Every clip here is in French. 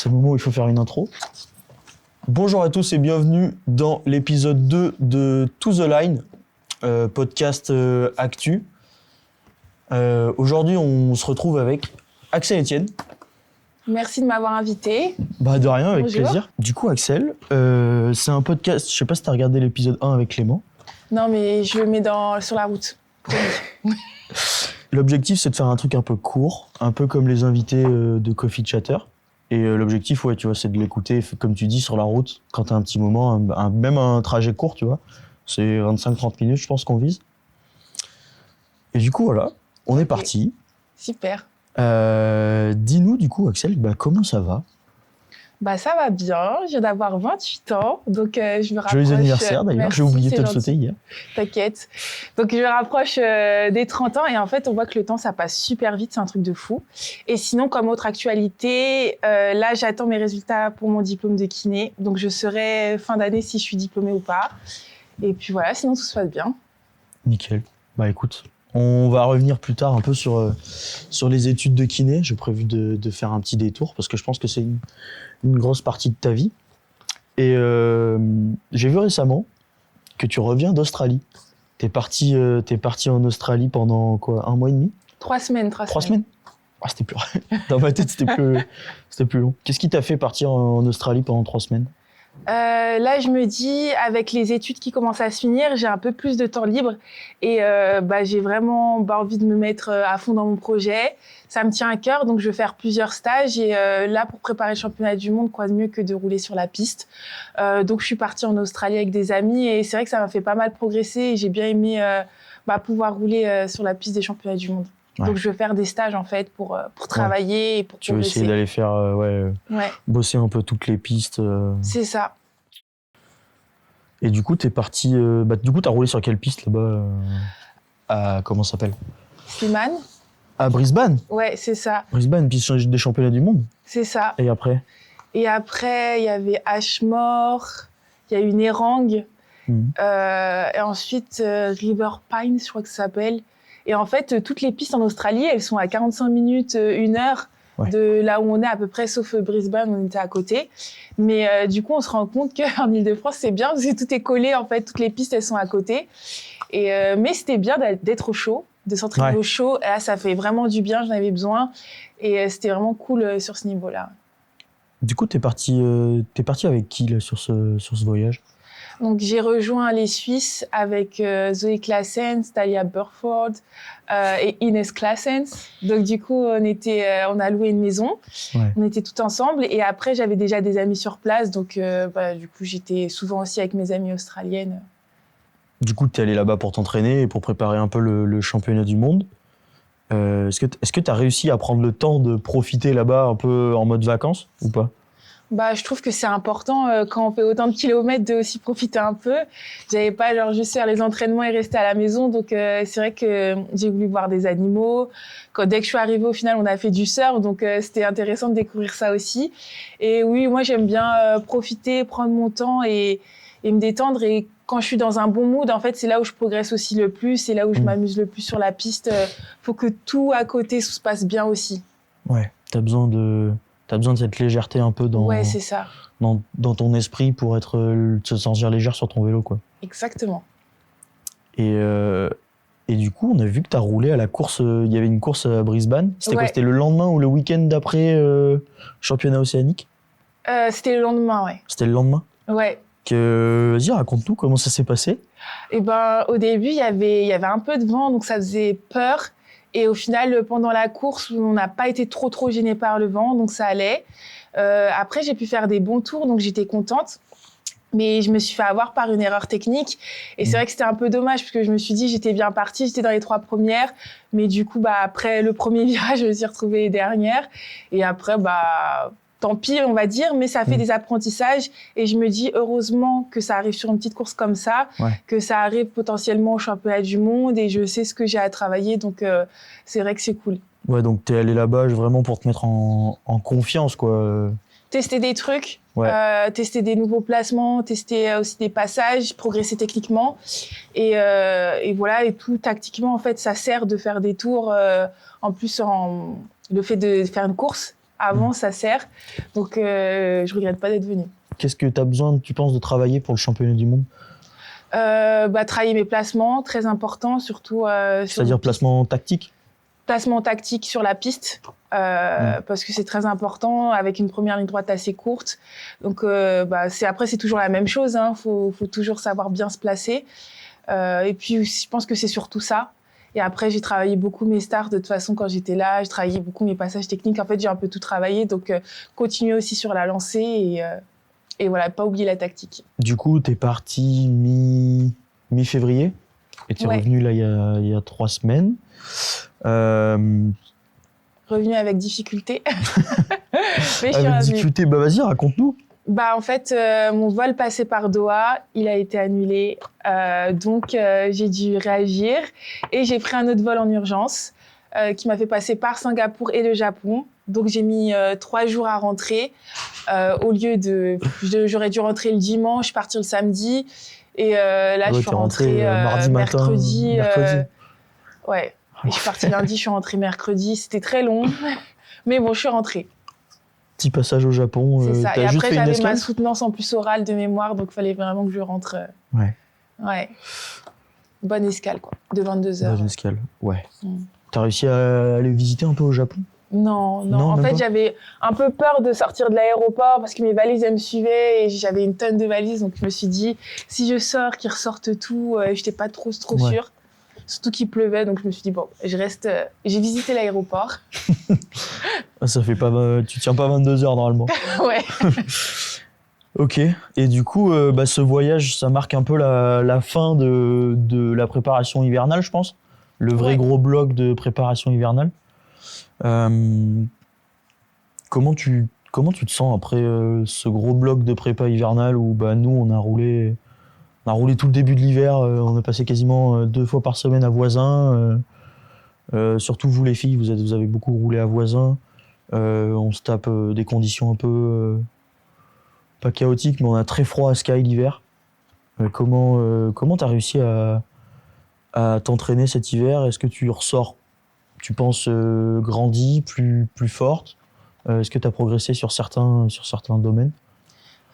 C'est le moment où il faut faire une intro. Bonjour à tous et bienvenue dans l'épisode 2 de To The Line, podcast actu. Aujourd'hui, on se retrouve avec Axel Etienne. Merci de m'avoir invité. Bah de rien, avec Bonjour. plaisir. Du coup, Axel, c'est un podcast, je sais pas si t'as regardé l'épisode 1 avec Clément. Non, mais je le mets sur la route. L'objectif, c'est de faire un truc un peu court, un peu comme les invités de Coffee Chatter. Et l'objectif, ouais, tu vois, c'est de l'écouter, comme tu dis, sur la route, quand t'as un petit moment, même un trajet court, tu vois. C'est 25-30 minutes, je pense qu'on vise. Et du coup, voilà, on est parti. Super. Dis-nous, du coup, Axel, comment ça va ? Bah, ça va bien. Je viens d'avoir 28 ans. Donc, je me rapproche. Joyeux anniversaire, d'ailleurs. Merci, J'ai oublié de c'est te le gentil. sauter hier. T'inquiète. Donc, je me rapproche des 30 ans. Et en fait, on voit que le temps, ça passe super vite. C'est un truc de fou. Et sinon, comme autre actualité, là, j'attends mes résultats pour mon diplôme de kiné. Donc, je saurai fin d'année si je suis diplômée ou pas. Et puis voilà, sinon, tout se passe bien. Nickel. Bah écoute, on va revenir plus tard un peu sur les études de kiné. J'ai prévu de faire un petit détour parce que je pense que c'est une grosse partie de ta vie. Et j'ai vu récemment que tu reviens d'Australie. T'es parti en Australie pendant quoi, 1 mois et demi ? 3 semaines. 3 semaines ? Ah, c'était plus... Dans ma tête, c'était plus long. Qu'est-ce qui t'a fait partir en Australie pendant 3 semaines ? Là, je me dis, avec les études qui commencent à se finir, j'ai un peu plus de temps libre et j'ai vraiment envie de me mettre à fond dans mon projet. Ça me tient à cœur, donc je vais faire plusieurs stages et là, pour préparer le championnat du monde, quoi de mieux que de rouler sur la piste. Donc, je suis partie en Australie avec des amis et c'est vrai que ça m'a fait pas mal progresser et j'ai bien aimé pouvoir rouler sur la piste des championnats du monde. Ouais. Donc, je vais faire des stages, en fait, pour travailler et pour Tu veux progresser. essayer d'aller faire Ouais, bosser un peu toutes les pistes. c'est ça. Et du coup, t'es parti. T'as roulé sur quelle piste là-bas comment ça s'appelle ? Slimane. À Brisbane. Ouais, c'est ça. Brisbane, piste des championnats du monde. C'est ça. Et après ? Et après, il y avait Ashmore, il y a eu Nerang, et ensuite River Pines, je crois que ça s'appelle. Et en fait, toutes les pistes en Australie, elles sont à 45 minutes, 1 heure de là où on est à peu près, sauf Brisbane, on était à côté. Mais du coup, on se rend compte qu'en Ile-de-France, c'est bien parce que tout est collé, en fait, toutes les pistes, elles sont à côté. Et, mais c'était bien d'être au chaud, de s'entraîner au chaud. Et là, ça fait vraiment du bien, j'en avais besoin. Et c'était vraiment cool sur ce niveau-là. Du coup, t'es parti avec qui là, sur ce voyage ? Donc, j'ai rejoint les Suisses avec Zoe Claessens, Talia Burford et Ines Claessens. Donc, du coup, on a loué une maison. Ouais. On était tout ensemble. Et après, j'avais déjà des amis sur place. Donc, du coup, j'étais souvent aussi avec mes amies australiennes. Du coup, t'es allé là-bas pour t'entraîner et pour préparer un peu le championnat du monde. Est-ce que t'as réussi à prendre le temps de profiter là-bas un peu en mode vacances ou pas ? Je trouve que c'est important quand on fait autant de kilomètres de aussi profiter un peu. J'avais pas juste faire les entraînements et rester à la maison, donc c'est vrai que j'ai voulu voir des animaux. Dès que je suis arrivée au final, on a fait du surf, donc c'était intéressant de découvrir ça aussi. Et oui, moi j'aime bien profiter, prendre mon temps et me détendre. Et quand je suis dans un bon mood, en fait, c'est là où je progresse aussi le plus, c'est là où je m'amuse le plus sur la piste. Faut que tout à côté se passe bien aussi. Ouais, t'as besoin de cette légèreté un peu c'est ça. dans ton esprit pour se sentir légère sur ton vélo, quoi. Exactement. Et du coup, on a vu que tu as roulé à la course. Il y avait une course à Brisbane. C'était quoi ? C'était le lendemain ou le week-end d'après championnat océanique ? C'était le lendemain, ouais. C'était le lendemain ? Ouais. Vas-y, raconte-nous comment ça s'est passé. Et au début, il y avait un peu de vent, donc ça faisait peur. Et au final, pendant la course, on n'a pas été trop gêné par le vent, donc ça allait. Après, j'ai pu faire des bons tours, donc j'étais contente. Mais je me suis fait avoir par une erreur technique. Et c'est vrai que c'était un peu dommage, parce que je me suis dit, j'étais bien partie, j'étais dans les 3 premières. Mais du coup, après le premier virage, je me suis retrouvée dernière. Et après, tant pis, on va dire, mais ça fait des apprentissages. Et je me dis, heureusement que ça arrive sur une petite course comme ça, que ça arrive potentiellement au championnat du monde, et je sais ce que j'ai à travailler, donc c'est vrai que c'est cool. Ouais, donc t'es allé là-bas vraiment pour te mettre en confiance, quoi. Tester des trucs, tester des nouveaux placements, tester aussi des passages, progresser techniquement. Et voilà, et tout tactiquement, en fait, ça sert de faire des tours. En plus, le fait de faire une course, Avant, ça sert. Donc, je regrette pas d'être venue. Qu'est-ce que tu as besoin, tu penses, de travailler pour le championnat du monde? Travailler mes placements, très important, surtout. C'est-à-dire placement tactique? Placement tactique sur la piste, parce que c'est très important, avec une première ligne droite assez courte. Donc, après, c'est toujours la même chose. Faut toujours savoir bien se placer. Et puis, je pense que c'est surtout ça. Et après, j'ai travaillé beaucoup mes starts. De toute façon, quand j'étais là, je travaillais beaucoup mes passages techniques. En fait, j'ai un peu tout travaillé. Donc, continuer aussi sur la lancée et voilà, pas oublier la tactique. Du coup, tu es parti mi-février et tu es revenu là il y a 3 semaines. Revenu avec difficulté. Mais je suis avec difficulté, vas-y, raconte-nous. En fait, mon vol passait par Doha, il a été annulé, donc j'ai dû réagir et j'ai pris un autre vol en urgence qui m'a fait passer par Singapour et le Japon. Donc j'ai mis 3 jours à rentrer au lieu j'aurais dû rentrer le dimanche, partir le samedi et là je suis rentrée mardi mercredi. Mercredi. Ouais, et je suis partie lundi, je suis rentrée mercredi. C'était très long, mais bon, je suis rentrée. Petit passage au Japon. C'est ça. Et juste après, fait j'avais ma soutenance en plus orale de mémoire, donc il fallait vraiment que je rentre. Ouais. Bonne escale, quoi. De 22 heures. Bonne escale, ouais. T'as réussi à aller visiter un peu au Japon? Non. En fait, j'avais un peu peur de sortir de l'aéroport parce que mes valises, elles me suivaient et j'avais une tonne de valises. Donc, je me suis dit, si je sors, qu'ils ressortent tout, je n'étais pas trop sûre. Surtout qu'il pleuvait, donc je me suis dit, bon, je reste. J'ai visité l'aéroport. Ça fait pas. Tu tiens pas 22 heures normalement. Ouais. Ok. Et du coup, ce voyage, ça marque un peu la fin de la préparation hivernale, je pense. Le vrai gros bloc de préparation hivernale. Comment tu te sens après ce gros bloc de prépa hivernale où nous, on a roulé tout le début de l'hiver, on a passé quasiment 2 fois par semaine à Voisin. Surtout vous les filles, vous avez beaucoup roulé à Voisin. On se tape des conditions un peu pas chaotiques, mais on a très froid à Sky l'hiver. Comment t'as réussi à t'entraîner cet hiver? Est-ce que tu ressors, tu penses, grandi, plus forte? Est-ce que tu as progressé sur certains domaines?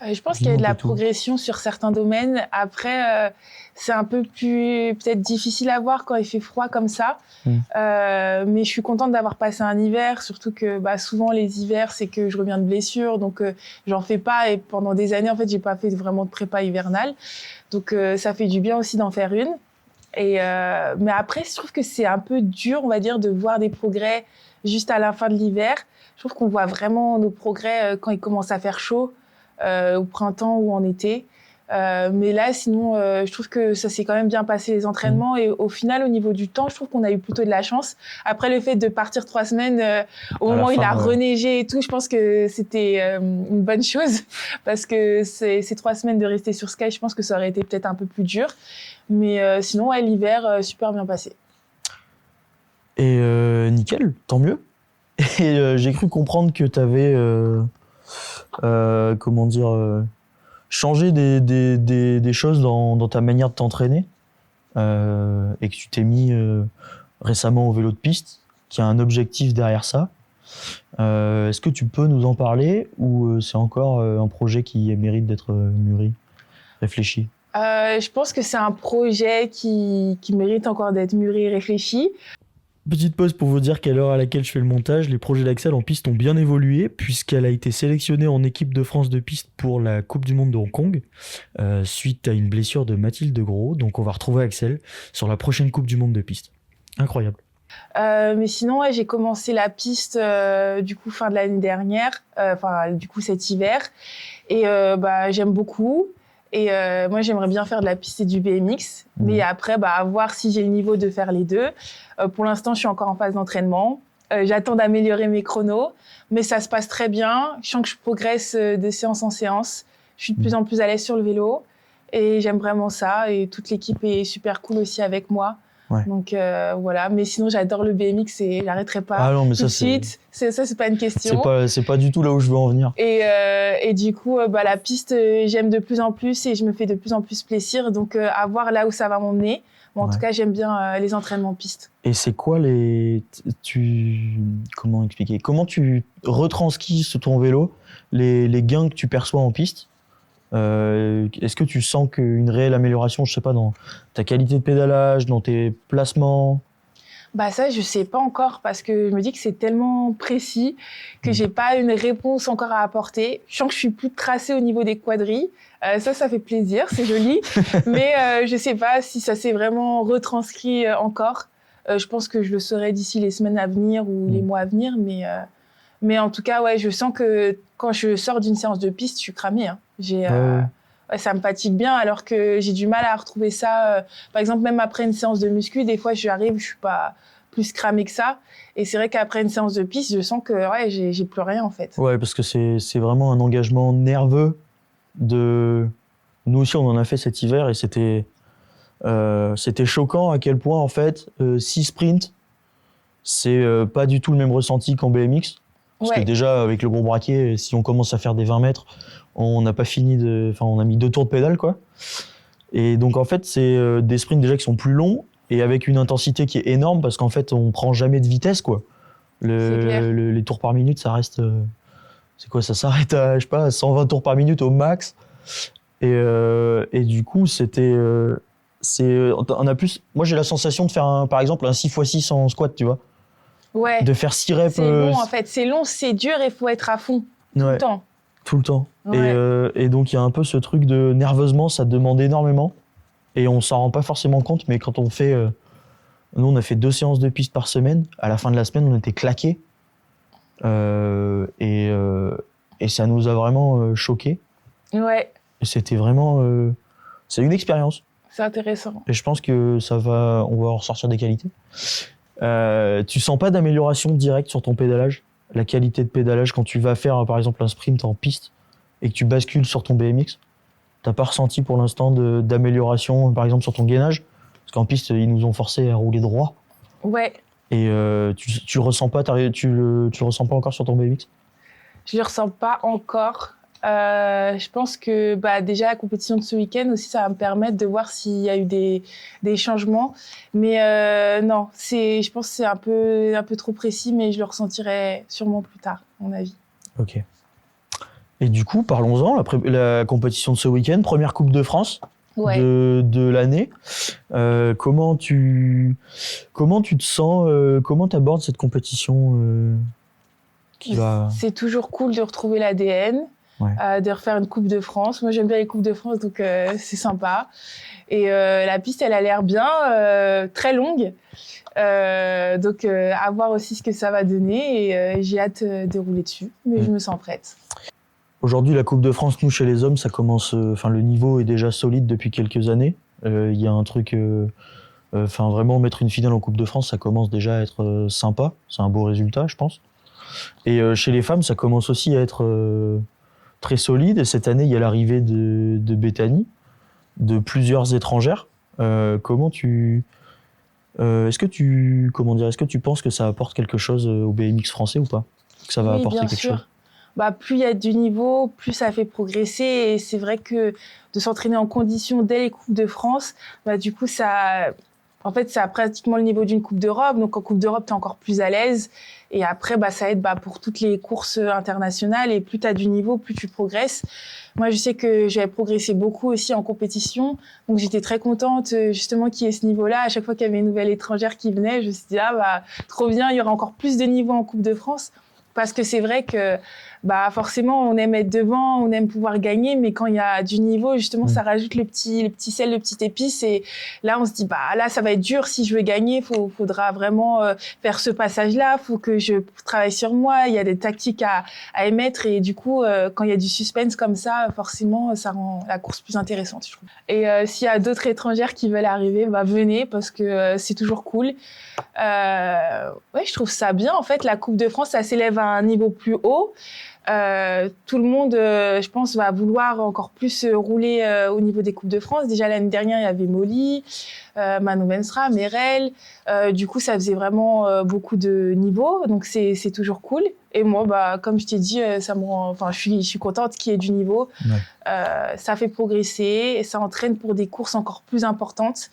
Je pense qu'il y a de la progression sur certains domaines. Après, c'est un peu plus peut-être difficile à voir quand il fait froid comme ça. Mais je suis contente d'avoir passé un hiver, surtout que souvent les hivers, c'est que je reviens de blessure, donc j'en fais pas. Et pendant des années, en fait, j'ai pas fait vraiment de prépa hivernale. Donc ça fait du bien aussi d'en faire une. Mais après, je trouve que c'est un peu dur, on va dire, de voir des progrès juste à la fin de l'hiver. Je trouve qu'on voit vraiment nos progrès quand il commence à faire chaud. Au printemps ou en été. Mais là, sinon, je trouve que ça s'est quand même bien passé les entraînements. Et au final, au niveau du temps, je trouve qu'on a eu plutôt de la chance. Après, le fait de partir 3 semaines, au moment où il a reneigé et tout, je pense que c'était une bonne chose. Parce que ces 3 semaines de rester sur Sky, je pense que ça aurait été peut-être un peu plus dur. Mais sinon, l'hiver, super bien passé. Et nickel, tant mieux. Et j'ai cru comprendre que tu avais... changer des choses dans ta manière de t'entraîner et que tu t'es mis récemment au vélo de piste, qu'il y a un objectif derrière ça. Est-ce que tu peux nous en parler ou c'est encore un projet qui mérite d'être mûri, réfléchi? Je pense que c'est un projet qui mérite encore d'être mûri et réfléchi. Petite pause pour vous dire qu'à l'heure à laquelle je fais le montage, les projets d'Axel en piste ont bien évolué puisqu'elle a été sélectionnée en équipe de France de piste pour la Coupe du Monde de Hong Kong suite à une blessure de Mathilde Gros. Donc on va retrouver Axel sur la prochaine Coupe du Monde de piste. Incroyable. Mais sinon, j'ai commencé la piste du coup fin de l'année dernière, du coup cet hiver. Et j'aime beaucoup. Et moi, j'aimerais bien faire de la piste et du BMX. Mais après, à voir si j'ai le niveau de faire les deux. Pour l'instant, je suis encore en phase d'entraînement. J'attends d'améliorer mes chronos. Mais ça se passe très bien. Je sens que je progresse de séance en séance. Je suis de plus en plus à l'aise sur le vélo. Et j'aime vraiment ça. Et toute l'équipe est super cool aussi avec moi. Ouais. Donc voilà, mais sinon j'adore le BMX et j'arrêterai pas. Ah non, mais tout de suite. C'est pas une question. C'est pas du tout là où je veux en venir. Et du coup, la piste, j'aime de plus en plus et je me fais de plus en plus plaisir. Donc à voir là où ça va m'emmener. Mais en Ouais. tout cas, j'aime bien les entraînements piste. Et c'est quoi comment expliquer? Comment tu retranscris sur ton vélo les gains que tu perçois en piste? Est-ce que tu sens qu'une réelle amélioration, je sais pas, dans ta qualité de pédalage, dans tes placements? Bah ça, je sais pas encore parce que je me dis que c'est tellement précis que j'ai pas une réponse encore à apporter. Je sens que je suis plus tracée au niveau des quadrilles. Ça fait plaisir, c'est joli. Mais je sais pas si ça s'est vraiment retranscrit encore. Je pense que je le saurai d'ici les semaines à venir ou les mois à venir. Mais en tout cas, ouais, je sens que quand je sors d'une séance de piste, je suis cramée. Hein. Ouais, ça me fatigue bien alors que j'ai du mal à retrouver ça. Par exemple, même après une séance de muscu, des fois, j'arrive, je suis pas plus cramée que ça. Et c'est vrai qu'après une séance de piste, je sens que ouais, j'ai plus rien en fait. Ouais, parce que c'est vraiment un engagement nerveux de... Nous aussi, on en a fait cet hiver et c'était choquant à quel point, en fait, 6 sprints, c'est pas du tout le même ressenti qu'en BMX. Parce que Ouais, déjà, avec le gros braquet, si on commence à faire des 20 mètres, on n'a pas fini enfin, on a mis 2 tours de pédale, quoi. Et donc, en fait, c'est des sprints déjà qui sont plus longs et avec une intensité qui est énorme parce qu'en fait, on prend jamais de vitesse, quoi. c'est clair. Les tours par minute, ça reste... c'est quoi, ça s'arrête à, je sais pas, à 120 tours par minute au max. Et du coup, on a plus... Moi, j'ai la sensation de faire, par exemple, un 6x6 en squat, tu vois. Ouais, De faire 6 reps... c'est long en fait. C'est long, c'est dur et il faut être à fond tout ouais, le temps. tout le temps. Ouais. Et donc, il y a un peu ce truc de nerveusement, ça demande énormément. Et on s'en rend pas forcément compte, mais quand on fait... nous, on a fait 2 séances de piste par semaine. À la fin de la semaine, on était claqués. Et ça nous a vraiment choqués. Ouais, Et c'était vraiment... c'est une expérience. c'est intéressant. Et je pense que on va en ressortir des qualités. Tu sens pas d'amélioration directe sur ton pédalage? La qualité de pédalage quand tu vas faire, par exemple, un sprint en piste et que tu bascules sur ton BMX? T'as pas ressenti pour l'instant d'amélioration, par exemple, sur ton gainage? Parce qu'en piste, ils nous ont forcé à rouler droit. Ouais, Et tu le ressens pas, tu le ressens pas encore sur ton BMX? je le ressens pas encore. Je pense que bah, déjà la compétition de ce week-end aussi, ça va me permettre de voir s'il y a eu des changements. Mais non, je pense que c'est un peu trop précis, mais je le ressentirai sûrement plus tard, à mon avis. Ok. Et du coup, parlons-en, la compétition de ce week-end, première Coupe de France Ouais. de l'année. Comment tu te sens, comment tu abordes cette compétition qui va... C'est toujours cool de retrouver l'ADN, Ouais. de refaire une Coupe de France. Moi, j'aime bien les Coupes de France, donc c'est sympa. Et la piste, elle a l'air bien, très longue. Donc, à voir aussi ce que ça va donner. Et j'ai hâte de rouler dessus, mais je me sens prête. Aujourd'hui, la Coupe de France, nous, chez les hommes, ça commence... Enfin, le niveau est déjà solide depuis quelques années. Il y a un truc... Enfin, vraiment, mettre une finale en Coupe de France, ça commence déjà à être sympa. C'est un beau résultat, je pense. Et chez les femmes, ça commence aussi à être très solide. Et cette année, il y a l'arrivée de Bethany, de plusieurs étrangères. Comment tu... est-ce que tu penses que ça apporte quelque chose au BMX français ou pas? Que ça va Oui, apporter bien quelque sûr. chose? Bah, plus il y a du niveau, plus ça fait progresser. Et c'est vrai que de s'entraîner en condition dès les Coupes de France, bah, du coup, en fait, ça a pratiquement le niveau d'une Coupe d'Europe. Donc, en Coupe d'Europe, tu es encore plus à l'aise. Et après, bah, ça aide pour toutes les courses internationales. Et plus tu as du niveau, plus tu progresses. Moi, je sais que j'avais progressé beaucoup aussi en compétition. Donc, j'étais très contente, justement, qu'il y ait ce niveau-là. À chaque fois qu'il y avait une nouvelle étrangère qui venait, je me suis dit, ah, bah, trop bien, il y aura encore plus de niveau en Coupe de France. Parce que c'est vrai que bah forcément on aime être devant, on aime pouvoir gagner, mais quand il y a du niveau, justement, ça rajoute le petit sel, le petit épice. Et là, on se dit bah là, ça va être dur. Si je veux gagner, faudra vraiment faire ce passage-là. Faut que je travaille sur moi. Il y a des tactiques à émettre. Et du coup, quand il y a du suspense comme ça, forcément, ça rend la course plus intéressante, je trouve. Et s'il y a d'autres étrangères qui veulent arriver, bah venez parce que c'est toujours cool. Ouais, je trouve ça bien. En fait, la Coupe de France, ça s'élève à un niveau plus haut. Tout le monde, je pense, va vouloir encore plus rouler au niveau des Coupes de France. Déjà, l'année dernière, il y avait Molly, Manon Venstra, Merel. Du coup, ça faisait vraiment beaucoup de niveaux. Donc, c'est toujours cool. Et moi, bah, comme je t'ai dit, ça me rend, enfin, je suis contente qu'il y ait du niveau. Ouais. Ça fait progresser et ça entraîne pour des courses encore plus importantes.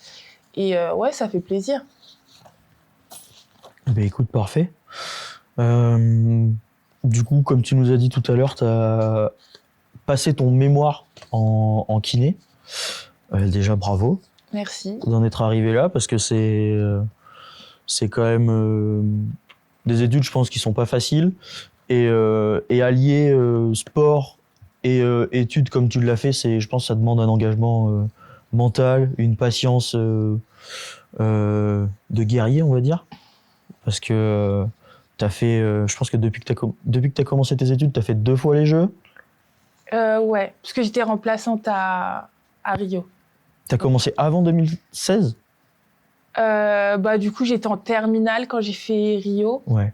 Et ouais, ça fait plaisir. Ben écoute, parfait. Du coup, comme tu nous as dit tout à l'heure, tu as passé ton mémoire en kiné. Déjà, bravo Merci. d'en être arrivé là, parce que c'est quand même des études, je pense, qui sont pas faciles. Et allier sport et études comme tu l'as fait, je pense que ça demande un engagement mental, une patience de guerrier, on va dire. Parce que t'as fait, je pense que depuis que t'as commencé tes études, t'as fait 2 fois les Jeux. Ouais, parce que j'étais remplaçante à Rio. T'as commencé avant 2016 ? Bah, du coup, j'étais en terminale quand j'ai fait Rio. Ouais,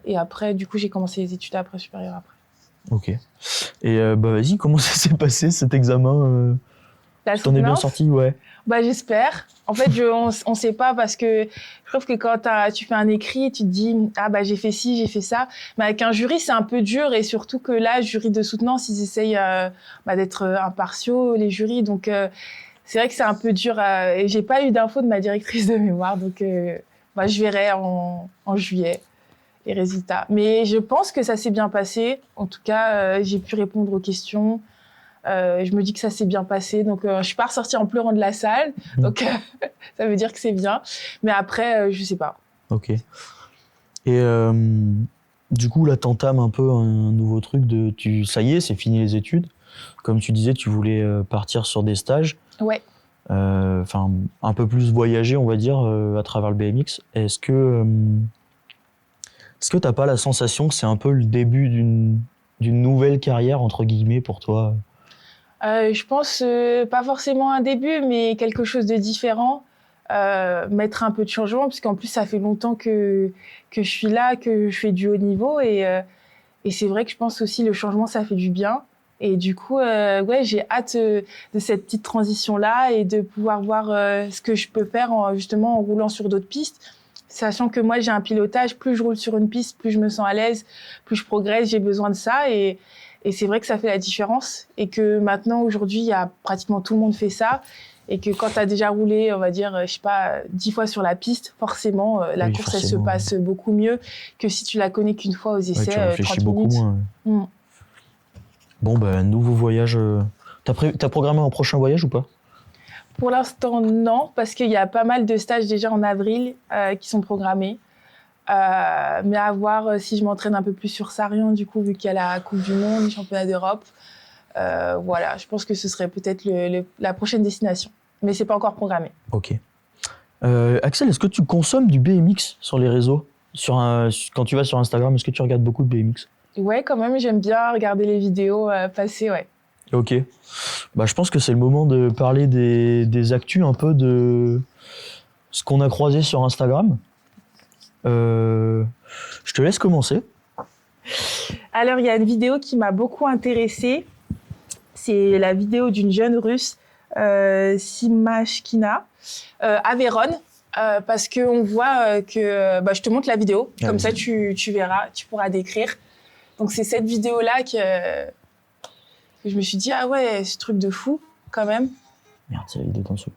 Et après, du coup, j'ai commencé les études après supérieures après. ok. Et bah vas-y, comment ça s'est passé cet examen La Tu t'en es bien soutenance, sorti, ouais. bah, j'espère. En fait, on sait pas parce que je trouve que quand tu fais un écrit, tu te dis ah bah j'ai fait ci, j'ai fait ça. Mais avec un jury, c'est un peu dur et surtout que là, jury de soutenance, ils essayent d'être impartiaux les jurys. Donc c'est vrai que c'est un peu dur. Et j'ai pas eu d'infos de ma directrice de mémoire, donc je verrai en juillet les résultats. Mais je pense que ça s'est bien passé. En tout cas, j'ai pu répondre aux questions. Je me dis que ça s'est bien passé, donc je suis pas ressortie en pleurant de la salle, donc ça veut dire que c'est bien. Mais après, je sais pas. Ok. Et du coup, là, t'entames un peu un nouveau truc ça y est, c'est fini les études. Comme tu disais, tu voulais partir sur des stages. Ouais. Enfin, un peu plus voyager, on va dire, à travers le BMX. Est-ce que t'as pas la sensation que c'est un peu le début d'une nouvelle carrière, entre guillemets, pour toi ? Je pense pas forcément un début, mais quelque chose de différent. Mettre un peu de changement, parce qu'en plus, ça fait longtemps que je suis là, que je fais du haut niveau. Et c'est vrai que je pense aussi le changement, ça fait du bien. Et du coup, ouais, j'ai hâte de cette petite transition-là et de pouvoir voir ce que je peux faire justement en roulant sur d'autres pistes. Sachant que moi, j'ai un pilotage, plus je roule sur une piste, plus je me sens à l'aise, plus je progresse, j'ai besoin de ça. Et c'est vrai que ça fait la différence. Et que maintenant, aujourd'hui, il y a pratiquement tout le monde fait ça. Et que quand tu as déjà roulé, on va dire, je sais pas, 10 fois sur la piste, forcément, la Oui, course, forcément. elle se passe beaucoup mieux que si tu la connais qu'une fois aux essais, Ouais, tu réfléchis 30 beaucoup minutes. moins. Bon, bah, nouveau voyage. T'as programmé un prochain voyage ou pas ? Pour l'instant, non, parce qu'il y a pas mal de stages déjà en avril qui sont programmés. Mais à voir si je m'entraîne un peu plus sur Sarion, du coup, vu qu'il y a la Coupe du Monde, les championnats d'Europe. Voilà, je pense que ce serait peut-être la prochaine destination. Mais c'est pas encore programmé. Ok. Axel, est-ce que tu consommes du BMX sur les réseaux ? Quand tu vas sur Instagram, est-ce que tu regardes beaucoup de BMX ? Ouais, quand même, j'aime bien regarder les vidéos passer, ouais. Ok. Bah, je pense que c'est le moment de parler des actus un peu de ce qu'on a croisé sur Instagram. Je te laisse commencer. Alors, il y a une vidéo qui m'a beaucoup intéressée. C'est la vidéo d'une jeune Russe, Simashkina, à Vérone. Parce qu'on voit que... je te montre la vidéo. Comme ça, tu verras, tu pourras décrire. Donc, c'est cette vidéo-là que je me suis dit, ah ouais, ce truc de fou, quand même. Merde, c'est la vidéo en dessous.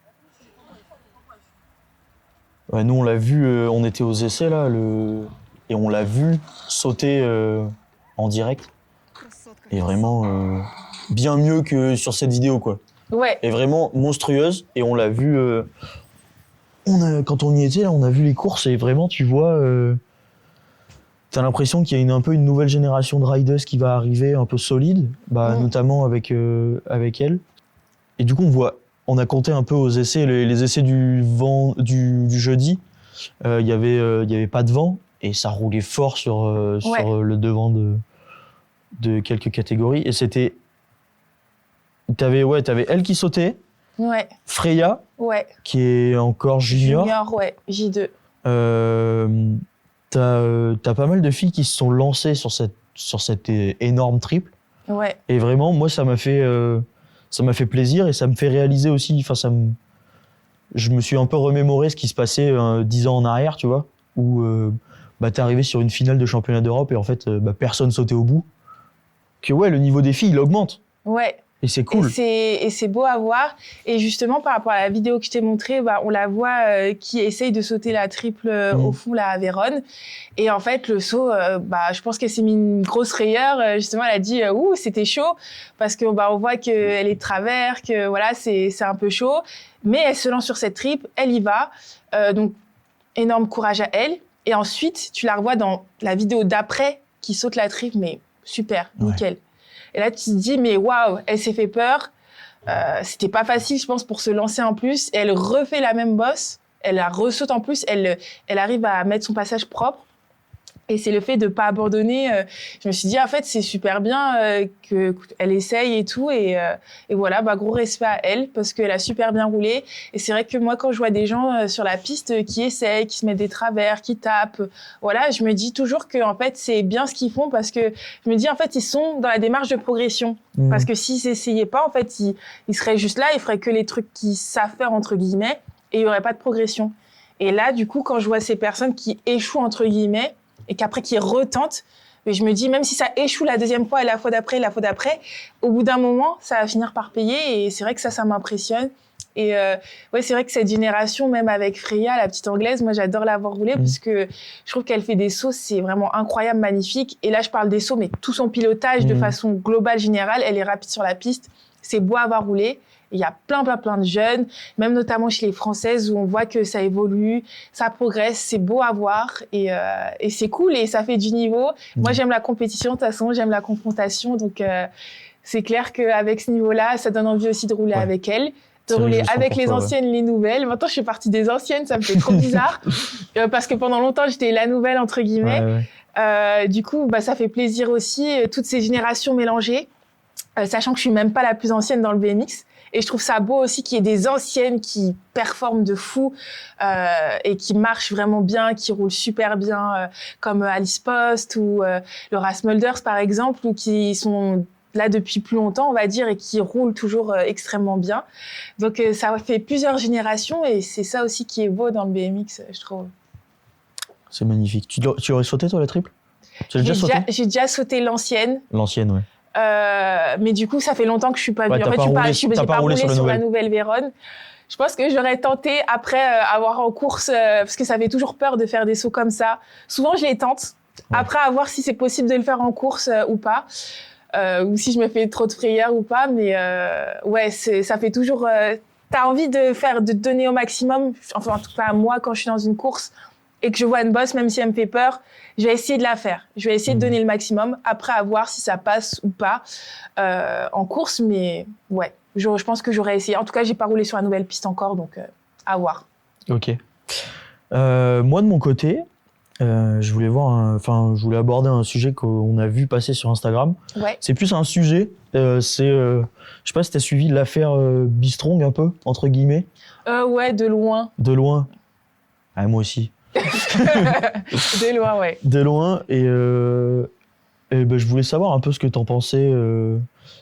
Ouais, nous, on l'a vu, on était aux essais, là, et on l'a vu sauter en direct. Et vraiment, bien mieux que sur cette vidéo, quoi. Ouais. Et vraiment monstrueuse. Et on l'a vu... quand on y était, là, on a vu les courses, et vraiment, tu vois... T'as l'impression qu'il y a un peu une nouvelle génération de riders qui va arriver, un peu solide, notamment avec elle. Et du coup, on a compté un peu aux essais, les essais du jeudi. Il y avait pas de vent et ça roulait fort sur le devant de quelques catégories. Et c'était, t'avais elle qui sautait, Freya, qui est encore junior. Junior, ouais, J2. T'as pas mal de filles qui se sont lancées sur cette énorme triple. Ouais. Et vraiment, moi, ça m'a fait plaisir et ça me fait réaliser aussi. Je me suis un peu remémoré ce qui se passait 10 ans en arrière, tu vois, où t'es arrivé sur une finale de championnat d'Europe et en fait, personne sautait au bout. Que ouais, le niveau des filles, il augmente. Ouais. Et c'est cool. Et c'est beau à voir. Et justement, par rapport à la vidéo que je t'ai montrée, on la voit qui essaye de sauter la triple au fond, là, à Vérone. Et en fait, le saut, je pense qu'elle s'est mis une grosse frayeur. Justement, elle a dit, ouh, c'était chaud. Parce que, on voit qu'elle est de travers, que voilà, c'est un peu chaud. Mais elle se lance sur cette triple, elle y va. Donc, énorme courage à elle. Et ensuite, tu la revois dans la vidéo d'après qui saute la triple, mais super, nickel. Et là, tu te dis, mais waouh, elle s'est fait peur. C'était pas facile, je pense, pour se lancer en plus. Et elle refait la même bosse. Elle la ressaute en plus. Elle arrive à mettre son passage propre. Et c'est le fait de pas abandonner. Je me suis dit, en fait, c'est super bien qu'elle essaye et tout. Et voilà, gros respect à elle parce qu'elle a super bien roulé. Et c'est vrai que moi, quand je vois des gens sur la piste qui essayent, qui se mettent des travers, qui tapent, voilà, je me dis toujours que en fait, c'est bien ce qu'ils font parce que je me dis, en fait, ils sont dans la démarche de progression. Parce que s'ils essayaient pas, en fait, ils seraient juste là, ils feraient que les trucs qu'ils savent faire, entre guillemets, et il y aurait pas de progression. Et là, du coup, quand je vois ces personnes qui échouent, entre guillemets, et qu'après qui retente, mais je me dis même si ça échoue la deuxième fois et la fois d'après, au bout d'un moment ça va finir par payer et c'est vrai que ça m'impressionne et c'est vrai que cette génération même avec Freya la petite anglaise, moi j'adore la voir rouler parce que je trouve qu'elle fait des sauts, c'est vraiment incroyable, magnifique et là je parle des sauts mais tout son pilotage de façon globale, générale, elle est rapide sur la piste, c'est beau à voir rouler. Il y a plein de jeunes, même notamment chez les Françaises, où on voit que ça évolue, ça progresse, c'est beau à voir et c'est cool et ça fait du niveau. Moi, j'aime la compétition, de toute façon, j'aime la confrontation. Donc, c'est clair qu'avec ce niveau-là, ça donne envie aussi de rouler avec elle, de rouler avec les anciennes, les nouvelles. Maintenant, je suis partie des anciennes, ça me fait trop bizarre parce que pendant longtemps, j'étais la nouvelle, entre guillemets. Du coup, ça fait plaisir aussi, toutes ces générations mélangées, sachant que je suis même pas la plus ancienne dans le BMX. Et je trouve ça beau aussi qu'il y ait des anciennes qui performent de fou et qui marchent vraiment bien, qui roulent super bien, comme Alice Post ou Laura Smulders, par exemple, ou qui sont là depuis plus longtemps, on va dire, et qui roulent toujours extrêmement bien. Donc, ça fait plusieurs générations et c'est ça aussi qui est beau dans le BMX, je trouve. C'est magnifique. Tu aurais sauté, toi, la triple? Tu l'as déjà sauté? J'ai déjà sauté l'ancienne. L'ancienne, ouais. Mais du coup, ça fait longtemps que je suis pas venue. En fait, j'ai pas roulé sur la nouvelle Vérone. Je pense que j'aurais tenté après avoir en course, parce que ça fait toujours peur de faire des sauts comme ça. Souvent, je les tente. Après, à voir si c'est possible de le faire en course ou pas. Ou si je me fais trop de frayeur ou pas. Mais ça fait toujours... t'as envie de donner au maximum. Enfin, en tout cas, moi, quand je suis dans une course et que je vois une bosse, même si elle me fait peur, je vais essayer de la faire. Je vais essayer de donner le maximum. Après, à voir si ça passe ou pas en course. Mais ouais, je pense que j'aurais essayé. En tout cas, j'ai pas roulé sur la nouvelle piste encore, donc à voir. Ok. Moi, de mon côté, je voulais aborder un sujet qu'on a vu passer sur Instagram. Ouais. C'est plus un sujet. Je sais pas si t'as suivi l'affaire Bistrong un peu, entre guillemets. Ouais, de loin. De loin. Ah, moi aussi. De loin, ouais. De loin, et je voulais savoir un peu ce que t'en pensais.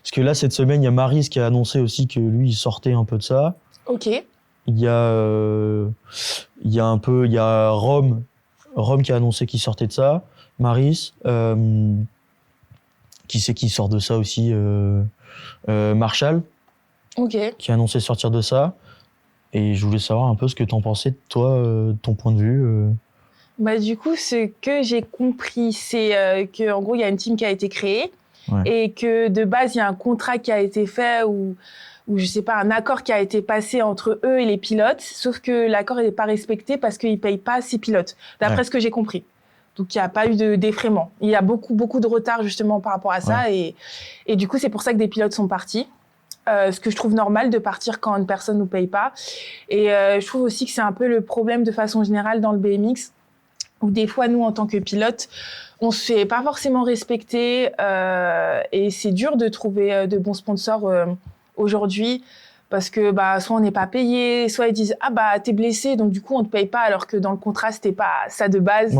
Parce que là, cette semaine, il y a Maryse qui a annoncé aussi que lui, il sortait un peu de ça. Ok. Il y a Rome qui a annoncé qu'il sortait de ça. Maryse, qui c'est qui sort de ça aussi? Marshall, qui a annoncé sortir de ça. Et je voulais savoir un peu ce que t'en pensais, toi, ton point de vue. Du coup, ce que j'ai compris, c'est qu'en gros, il y a une team qui a été créée et que de base, il y a un contrat qui a été fait ou je sais pas, un accord qui a été passé entre eux et les pilotes, sauf que l'accord n'est pas respecté parce qu'ils payent pas ses pilotes, d'après ce que j'ai compris. Donc, il n'y a pas eu d'effraiement. Il y a beaucoup de retard justement par rapport à ça et du coup, c'est pour ça que des pilotes sont partis. Ce que je trouve normal de partir quand une personne ne nous paye pas. Et je trouve aussi que c'est un peu le problème de façon générale dans le BMX, où des fois, nous, en tant que pilote, on se fait pas forcément respecter et c'est dur de trouver de bons sponsors aujourd'hui parce que soit on n'est pas payé, soit ils disent t'es blessé donc du coup on te paye pas alors que dans le contrat c'était pas ça de base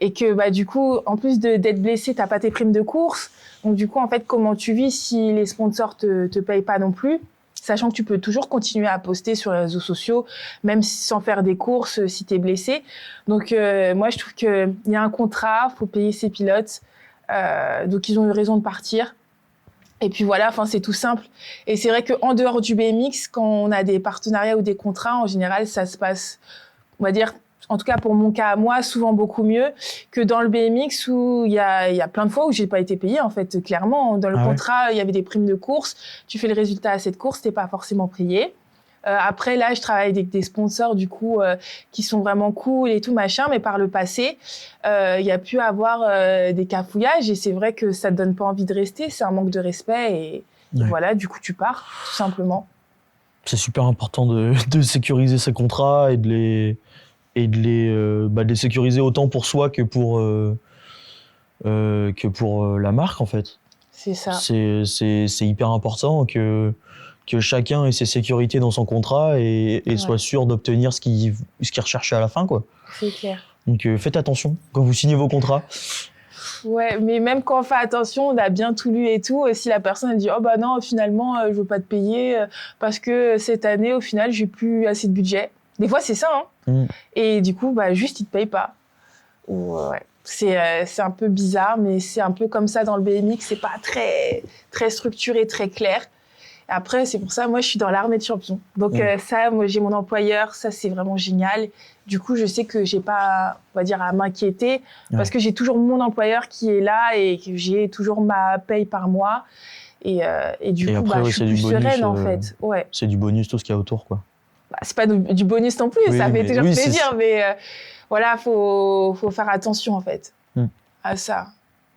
et que du coup en plus d'être blessé t'as pas tes primes de course. Donc du coup, en fait, comment tu vis si les sponsors te payent pas non plus, sachant que tu peux toujours continuer à poster sur les réseaux sociaux, même sans faire des courses si tu es blessé. Donc moi, je trouve qu'il y a un contrat, faut payer ses pilotes. Donc ils ont eu raison de partir. Et puis voilà, enfin c'est tout simple. Et c'est vrai qu'en dehors du BMX, quand on a des partenariats ou des contrats, en général, ça se passe, on va dire, en tout cas pour mon cas à moi, souvent beaucoup mieux que dans le BMX où il y a plein de fois où j'ai pas été payée, en fait, clairement. Dans le contrat, il y avait des primes de course. Tu fais le résultat à cette course, t'es pas forcément payé. Après, là, je travaille avec des sponsors, du coup, qui sont vraiment cool et tout, machin. Mais par le passé, il y a pu avoir des cafouillages. Et c'est vrai que ça te donne pas envie de rester. C'est un manque de respect. Et voilà, du coup, tu pars, tout simplement. C'est super important de sécuriser ces contrats et de les sécuriser autant pour soi que pour la marque, en fait. C'est ça. C'est hyper important que chacun ait ses sécurités dans son contrat et soit sûr d'obtenir ce qu'il recherche à la fin, quoi. C'est clair. Donc faites attention quand vous signez vos contrats. Ouais, mais même quand on fait attention, on a bien tout lu et tout. Si la personne elle dit oh bah non, finalement je veux pas te payer parce que cette année au final j'ai plus assez de budget. Des fois c'est ça, hein. Et du coup bah juste ils te payent pas. Ou ouais. C'est un peu bizarre, mais c'est un peu comme ça dans le BMX. C'est pas très structuré, très clair. Après, c'est pour ça, moi, je suis dans l'armée de champions. Donc ça, moi, j'ai mon employeur, ça, c'est vraiment génial. Du coup, je sais que j'ai pas, on va dire, à m'inquiéter parce que j'ai toujours mon employeur qui est là et que j'ai toujours ma paye par mois. Et du coup, après, je suis plus sereine, en fait. Ouais. C'est du bonus, tout ce qu'il y a autour, quoi. Bah, c'est pas du bonus non plus, ça fait toujours plaisir, mais voilà, faut faire attention, en fait, à ça,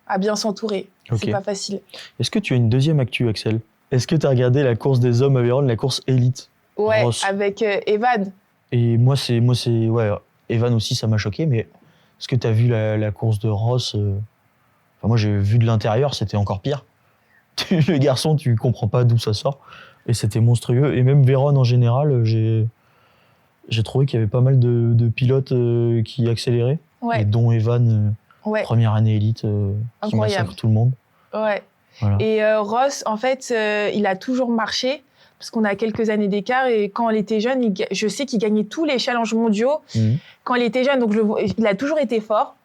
à bien s'entourer. C'est pas facile. Est-ce que tu as une deuxième actu, Axel ? Est-ce que tu as regardé la course des hommes à Vérone, la course élite ? Ouais, avec Evan. Et moi, Evan aussi, ça m'a choqué, mais est-ce que tu as vu la course de Ross moi, j'ai vu de l'intérieur, c'était encore pire. Le garçon, tu comprends pas d'où ça sort. Et c'était monstrueux. Et même Vérone, en général, j'ai trouvé qu'il y avait pas mal de pilotes qui accéléraient, et dont Evan, première année élite, qui massacre tout le monde. Ouais. Voilà. Et Ross, en fait, il a toujours marché parce qu'on a quelques années d'écart. Et quand il était jeune, je sais qu'il gagnait tous les challenges mondiaux. Quand il était jeune, donc il a toujours été fort.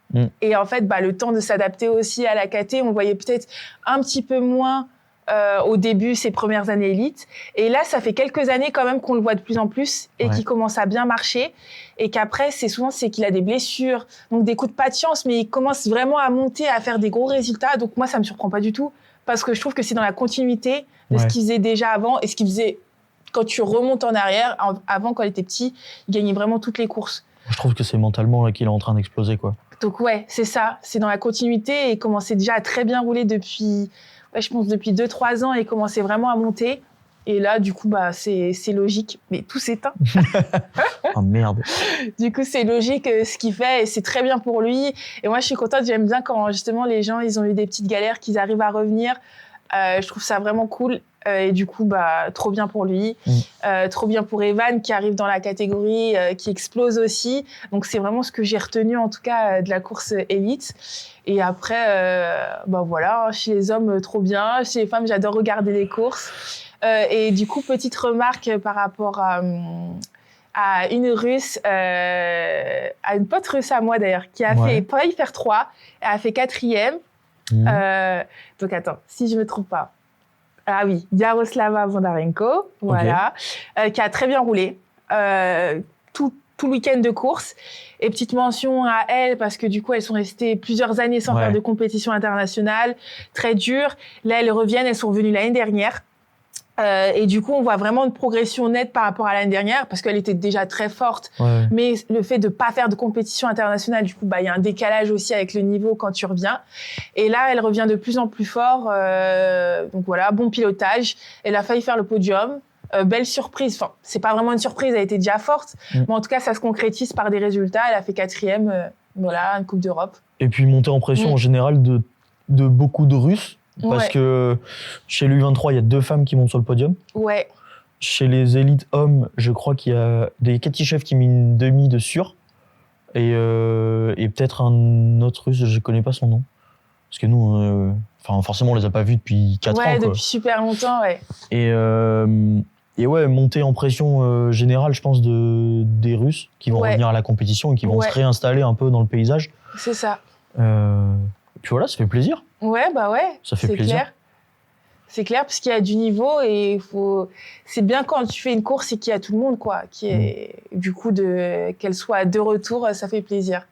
Et en fait, le temps de s'adapter aussi à la KT, on le voyait peut-être un petit peu moins au début, ses premières années élites. Et là, ça fait quelques années quand même qu'on le voit de plus en plus et qu'il commence à bien marcher. Et qu'après, c'est qu'il a des blessures, donc des coups de patience, mais il commence vraiment à monter, à faire des gros résultats. Donc moi, ça me surprend pas du tout. Parce que je trouve que c'est dans la continuité de ce qu'il faisait déjà avant et ce qu'il faisait quand tu remontes en arrière. Avant, quand il était petit, il gagnait vraiment toutes les courses. Je trouve que c'est mentalement là qu'il est en train d'exploser, quoi. Donc ouais, c'est ça. C'est dans la continuité et il commençait déjà à très bien rouler depuis 2-3 ans et il commençait vraiment à monter. Et là, du coup, c'est logique. Mais tout s'éteint. Oh merde. Du coup, c'est logique ce qu'il fait et c'est très bien pour lui. Et moi, je suis contente. J'aime bien quand, justement, les gens, ils ont eu des petites galères, qu'ils arrivent à revenir. Je trouve ça vraiment cool. Et du coup, trop bien pour lui. Trop bien pour Evan, qui arrive dans la catégorie, qui explose aussi. Donc, c'est vraiment ce que j'ai retenu, en tout cas, de la course élite. Et après, voilà, chez les hommes, trop bien. Chez les femmes, j'adore regarder les courses. Et du coup, petite remarque par rapport à une Russe, à une pote russe à moi d'ailleurs, qui a failli faire 3, elle a fait 4e. Donc attends, si je me trompe pas. Ah oui, Yaroslava Bondarenko, voilà, qui a très bien roulé tout le week-end de course. Et petite mention à elle, parce que du coup, elles sont restées plusieurs années sans faire de compétition internationale, très dur. Là, elles reviennent, elles sont revenues l'année dernière. Et du coup, on voit vraiment une progression nette par rapport à l'année dernière, parce qu'elle était déjà très forte. Mais le fait de pas faire de compétition internationale, du coup, il y a un décalage aussi avec le niveau quand tu reviens. Et là, elle revient de plus en plus fort. Donc voilà, bon pilotage. Elle a failli faire le podium. Belle surprise. Enfin, c'est pas vraiment une surprise, elle était déjà forte. Mais en tout cas, ça se concrétise par des résultats. Elle a fait 4e, voilà, une Coupe d'Europe. Et puis, montée en pression en général de beaucoup de Russes. Parce que chez l'U23, il y a 2 femmes qui montent sur le podium. Ouais. Chez les élites hommes, je crois qu'il y a des Katichev qui met une demi de sûr. Et peut-être un autre russe, je ne connais pas son nom. Parce que nous, forcément, on ne les a pas vus depuis 4 ans. Ouais, depuis super longtemps, ouais. Et montée en pression générale, je pense, des Russes qui vont revenir à la compétition et qui vont se réinstaller un peu dans le paysage. C'est ça. Et puis voilà, ça fait plaisir. Ouais, ça fait plaisir. Clair. C'est clair, parce qu'il y a du niveau et c'est bien quand tu fais une course et qu'il y a tout le monde, quoi. Du coup, qu'elle soit de retour, ça fait plaisir.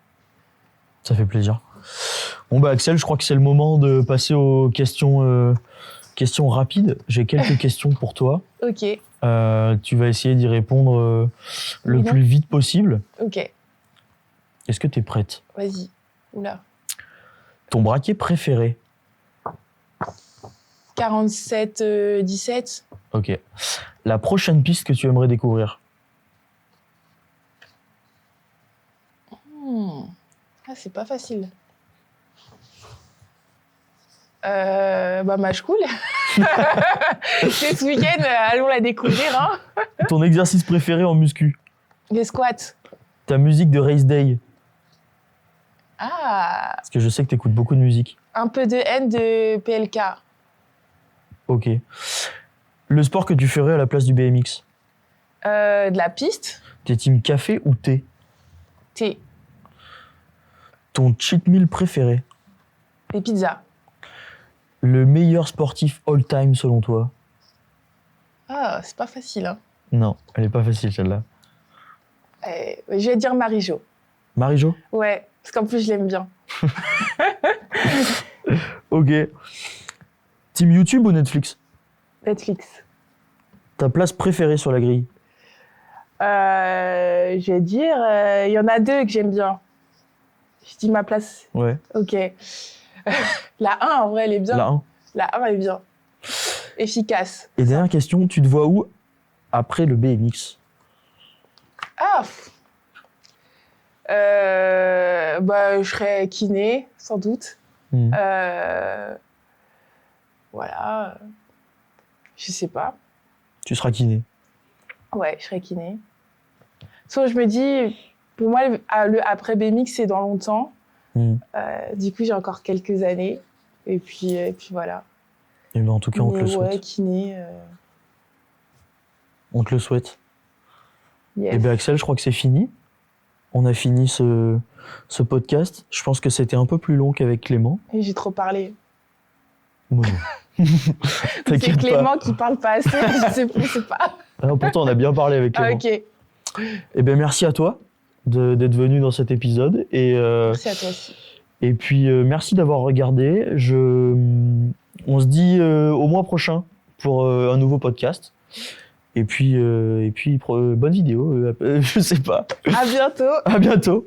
Ça fait plaisir. Bon, bah, Axel, je crois que c'est le moment de passer aux questions rapides. J'ai quelques questions pour toi. Ok. Tu vas essayer d'y répondre le plus vite possible. Ok. Est-ce que tu es prête? Vas-y. Oula. Ton braquet préféré? 47-17. Ok. La prochaine piste que tu aimerais découvrir? Ah, c'est pas facile. Match cool. C'est ce week-end, allons la découvrir. Hein. Ton exercice préféré en muscu? Les squats. Ta musique de race day? Ah. Parce que je sais que tu écoutes beaucoup de musique. Un peu de haine de PLK. Ok. Le sport que tu ferais à la place du BMX? De la piste. T'es team café ou thé? Thé. Ton cheat meal préféré? Les pizzas. Le meilleur sportif all-time selon toi? Ah, c'est pas facile. Hein. Non, elle est pas facile celle-là. Je vais dire Marie-Jo. Marie-Jo? Ouais, parce qu'en plus je l'aime bien. Ok. Team YouTube ou Netflix? Netflix. Ta place préférée sur la grille? Je vais dire, il y en a deux que j'aime bien. Je dis ma place. Ouais. Ok. La 1, en vrai, elle est bien. La 1. La 1 est bien. Efficace. Et dernière question, tu te vois où après le BMX? Ah je serais kiné, sans doute. Voilà. Je sais pas. Tu seras kiné? Ouais, je serais kiné. Sauf je me dis, pour moi, le après BMX, c'est dans longtemps. Du coup, j'ai encore quelques années. Et puis voilà. Et ben en tout cas, on te le souhaite. Ouais, kiné. On te le souhaite. Yes. Et bien Axel, je crois que c'est fini. On a fini ce podcast. Je pense que c'était un peu plus long qu'avec Clément. Et j'ai trop parlé. Ouais. C'est Clément qui parle pas assez, je sais pas. Alors, pourtant, on a bien parlé avec Clément. Ah, ok. Et bien merci à toi d'être venu dans cet épisode. Merci à toi aussi. Et puis, merci d'avoir regardé. On se dit au mois prochain pour un nouveau podcast. Et puis bonne vidéo. Je sais pas. À bientôt. À bientôt.